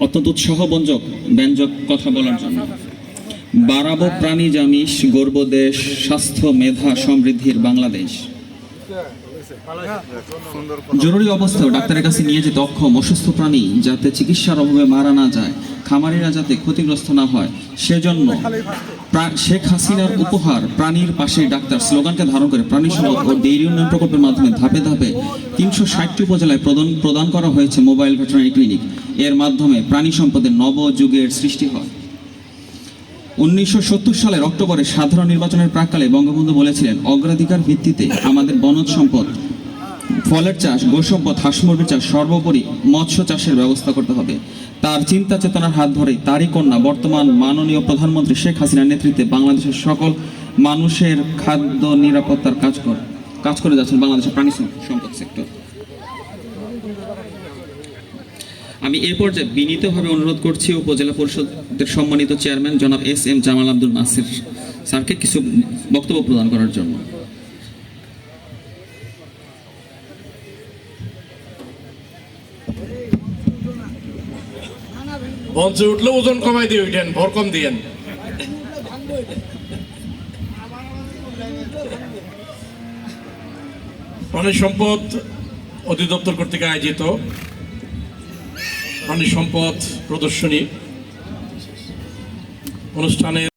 অত্যন্ত উৎসাহব্যঞ্জক ব্যঞ্জক কথা বলার জন্য। বাড়াবো প্রাণী জামিস, গর্ব দেশ, স্বাস্থ্য মেধা সমৃদ্ধির বাংলাদেশ। জরুরি অবস্থায় ডাক্তারের কাছে নিয়ে যেতে অক্ষম অসুস্থ প্রাণী যাতে চিকিৎসার অভাবে মারা না যায়, খামারিরা যাতে ক্ষতিগ্রস্ত না হয়, সেজন্য শেখ হাসিনার উপহার প্রাণীর পাশে ডাক্তার স্লোগানকে ধারণ করে প্রাণী সম্পদ ও ডেইরি উন্নয়ন প্রকল্পের মাধ্যমে ধাপে ধাপে ৩৬০টি উপজেলায় প্রদান করা হয়েছে মোবাইল ভেটেরিনারি ক্লিনিক। এর মাধ্যমে প্রাণী সম্পদের নবযুগের সৃষ্টি হয়। 1970 সালের অক্টোবরে সাধারণ নির্বাচনের প্রাক্কালে বঙ্গবন্ধু বলেছিলেন, অগ্রাধিকার ভিত্তিতে আমাদের বনজ সম্পদ, ফলের চাষ, গোসম্পদ, হাঁস মুরগির চাষ, সর্বোপরি মৎস্য চাষের ব্যবস্থা করতে হবে। তার চিন্তা চেতনার হাত ধরে তারই কন্যা বর্তমান মাননীয় প্রধানমন্ত্রী শেখ হাসিনার নেতৃত্বে বাংলাদেশের সকল মানুষের খাদ্য নিরাপত্তার কাজ করে যাচ্ছেন বাংলাদেশের প্রাণী সম্পদ সেক্টর। আমি এ পর্যায়ে বিনীতভাবে অনুরোধ করছি উপজেলা পরিষদের সম্মানিত চেয়ারম্যান জনাব SM জামাল আব্দুল নাসির স্যারকে কিছু বক্তব্য প্রদান করার জন্য। মঞ্চে উঠলে ওজন কমাই দিয়ে উঠেন, ভর কম দিয়েন। প্রাণী সম্পদ অধিদপ্তর কর্তৃক আয়োজিত প্রাণী সম্পদ প্রদর্শনী অনুষ্ঠানে